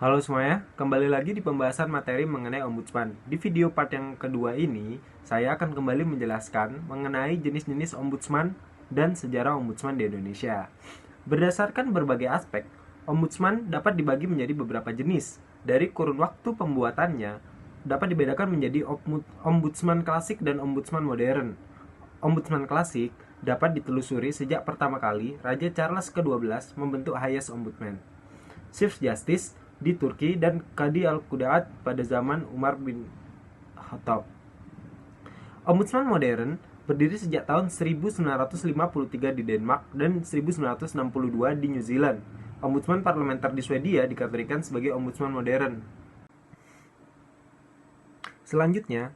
Halo semuanya, kembali lagi di pembahasan materi mengenai ombudsman. Di video part yang kedua ini, saya akan kembali menjelaskan mengenai jenis-jenis ombudsman dan sejarah ombudsman di Indonesia. Berdasarkan berbagai aspek, ombudsman dapat dibagi menjadi beberapa jenis. Dari kurun waktu pembuatannya, dapat dibedakan menjadi ombudsman klasik dan ombudsman modern. Ombudsman klasik dapat ditelusuri sejak pertama kali Raja Charles ke-12 membentuk Highest Ombudsman, Chief Justice di Turki, dan Qadi al-Qudaat pada zaman Umar bin Khattab. Ombudsman modern berdiri sejak tahun 1953 di Denmark dan 1962 di New Zealand. Ombudsman parlementer di Swedia dikategorikan sebagai ombudsman modern. Selanjutnya,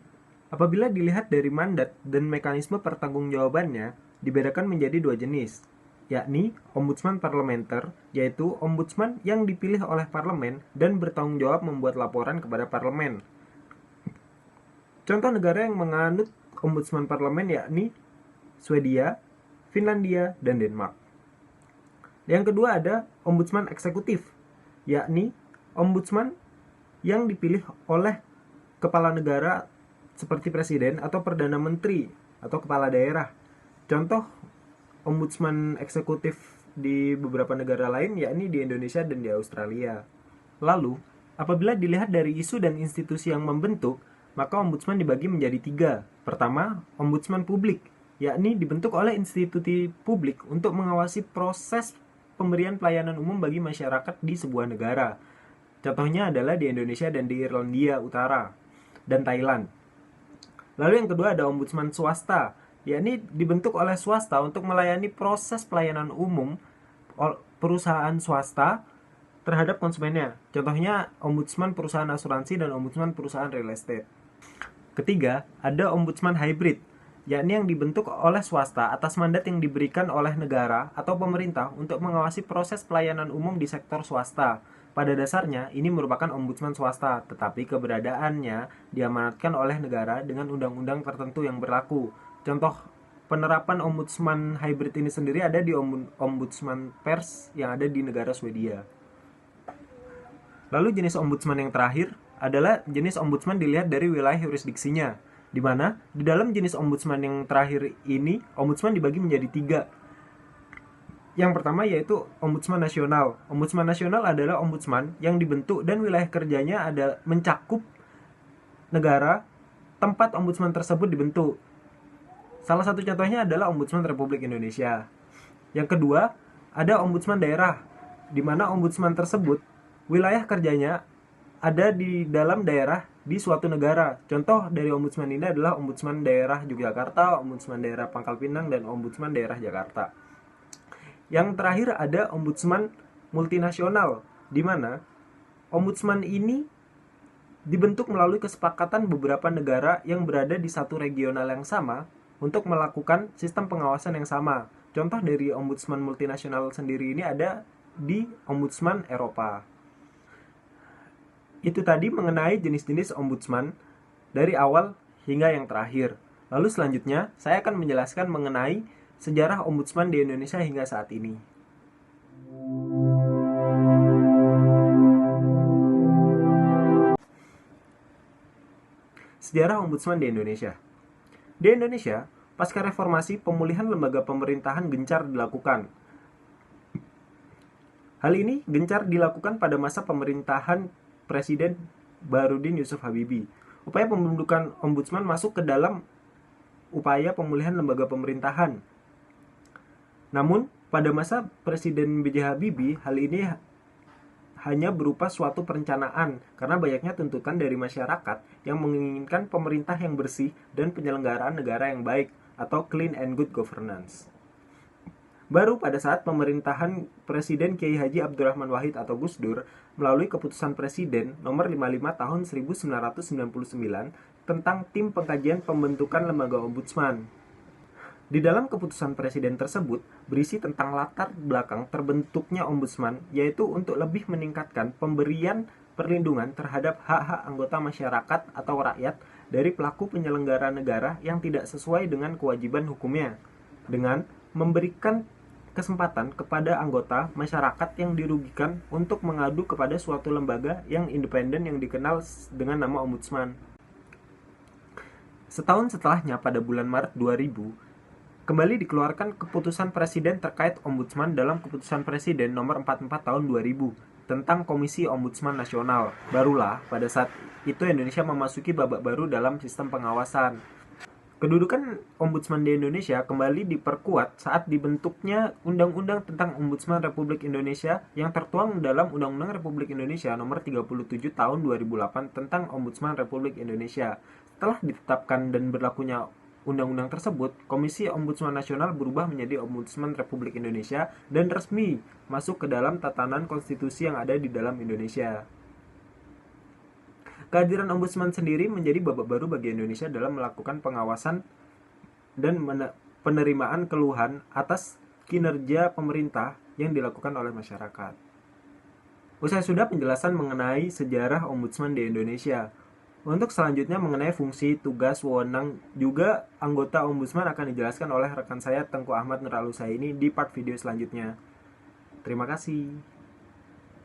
apabila dilihat dari mandat dan mekanisme pertanggungjawabannya, dibedakan menjadi dua jenis, yakni ombudsman parlementer, yaitu ombudsman yang dipilih oleh parlemen dan bertanggung jawab membuat laporan kepada parlemen. Contoh negara yang menganut ombudsman parlemen yakni Swedia, Finlandia, dan Denmark. Yang kedua ada ombudsman eksekutif, yakni ombudsman yang dipilih oleh kepala negara seperti presiden atau perdana menteri atau kepala daerah. Contoh ombudsman eksekutif di beberapa negara lain yakni di Indonesia dan di Australia. Lalu, apabila dilihat dari isu dan institusi yang membentuk, maka ombudsman dibagi menjadi tiga. Pertama, ombudsman publik, yakni dibentuk oleh institusi publik untuk mengawasi proses pemberian pelayanan umum bagi masyarakat di sebuah negara. Contohnya adalah di Indonesia dan di Irlandia Utara dan Thailand. Lalu yang kedua ada ombudsman swasta, yakni dibentuk oleh swasta untuk melayani proses pelayanan umum perusahaan swasta terhadap konsumennya. Contohnya ombudsman perusahaan asuransi dan ombudsman perusahaan real estate. Ketiga, ada ombudsman hybrid, yakni yang dibentuk oleh swasta atas mandat yang diberikan oleh negara atau pemerintah untuk mengawasi proses pelayanan umum di sektor swasta. Pada dasarnya, ini merupakan ombudsman swasta, tetapi keberadaannya diamanatkan oleh negara dengan undang-undang tertentu yang berlaku. Contoh penerapan ombudsman hybrid ini sendiri ada di ombudsman pers yang ada di negara Swedia. Lalu jenis ombudsman yang terakhir adalah jenis ombudsman dilihat dari wilayah yurisdiksinya, di mana di dalam jenis ombudsman yang terakhir ini, ombudsman dibagi menjadi tiga. Yang pertama yaitu ombudsman nasional. Ombudsman nasional adalah ombudsman yang dibentuk dan wilayah kerjanya ada mencakup negara tempat ombudsman tersebut dibentuk. Salah satu contohnya adalah Ombudsman Republik Indonesia. Yang kedua, ada ombudsman daerah, di mana ombudsman tersebut wilayah kerjanya ada di dalam daerah di suatu negara. Contoh dari ombudsman ini adalah ombudsman daerah Yogyakarta, ombudsman daerah Pangkal Pinang, dan ombudsman daerah Jakarta. Yang terakhir ada ombudsman multinasional, di mana ombudsman ini dibentuk melalui kesepakatan beberapa negara yang berada di satu regional yang sama untuk melakukan sistem pengawasan yang sama. Contoh dari ombudsman multinasional sendiri ini ada di ombudsman Eropa. Itu tadi mengenai jenis-jenis ombudsman dari awal hingga yang terakhir. Lalu selanjutnya, saya akan menjelaskan mengenai sejarah ombudsman di Indonesia hingga saat ini. Sejarah ombudsman di Indonesia. Di Indonesia, pasca reformasi, pemulihan lembaga pemerintahan gencar dilakukan. Hal ini gencar dilakukan pada masa pemerintahan Presiden Baharudin Yusuf Habibie. Upaya pembentukan ombudsman masuk ke dalam upaya pemulihan lembaga pemerintahan. Namun, pada masa Presiden B.J. Habibie, hal ini hanya berupa suatu perencanaan karena banyaknya tuntutan dari masyarakat yang menginginkan pemerintah yang bersih dan penyelenggaraan negara yang baik atau clean and good governance. Baru pada saat pemerintahan Presiden Kiai Haji Abdurrahman Wahid atau Gus Dur melalui keputusan Presiden nomor 55 tahun 1999 tentang tim pengkajian pembentukan lembaga ombudsman. Di dalam keputusan Presiden tersebut berisi tentang latar belakang terbentuknya ombudsman, yaitu untuk lebih meningkatkan pemberian perlindungan terhadap hak-hak anggota masyarakat atau rakyat dari pelaku penyelenggara negara yang tidak sesuai dengan kewajiban hukumnya, dengan memberikan kesempatan kepada anggota masyarakat yang dirugikan untuk mengadu kepada suatu lembaga yang independen yang dikenal dengan nama Ombudsman. Setahun setelahnya, pada bulan Maret 2000, kembali dikeluarkan keputusan Presiden terkait Ombudsman dalam Keputusan Presiden nomor 44 tahun 2000 tentang Komisi Ombudsman Nasional. Barulah pada saat itu Indonesia memasuki babak baru dalam sistem pengawasan. Kedudukan Ombudsman di Indonesia kembali diperkuat saat dibentuknya Undang-Undang tentang Ombudsman Republik Indonesia yang tertuang dalam Undang-Undang Republik Indonesia nomor 37 tahun 2008 tentang Ombudsman Republik Indonesia. Setelah ditetapkan dan berlakunya undang-undang tersebut, Komisi Ombudsman Nasional berubah menjadi Ombudsman Republik Indonesia dan resmi masuk ke dalam tatanan konstitusi yang ada di dalam Indonesia. Kehadiran Ombudsman sendiri menjadi babak baru bagi Indonesia dalam melakukan pengawasan dan penerimaan keluhan atas kinerja pemerintah yang dilakukan oleh masyarakat. Usai sudah penjelasan mengenai sejarah Ombudsman di Indonesia. Untuk selanjutnya mengenai fungsi, tugas, wewenang, juga anggota Ombudsman akan dijelaskan oleh rekan saya Tengku Ahmad Nuralusaini di part video selanjutnya. Terima kasih.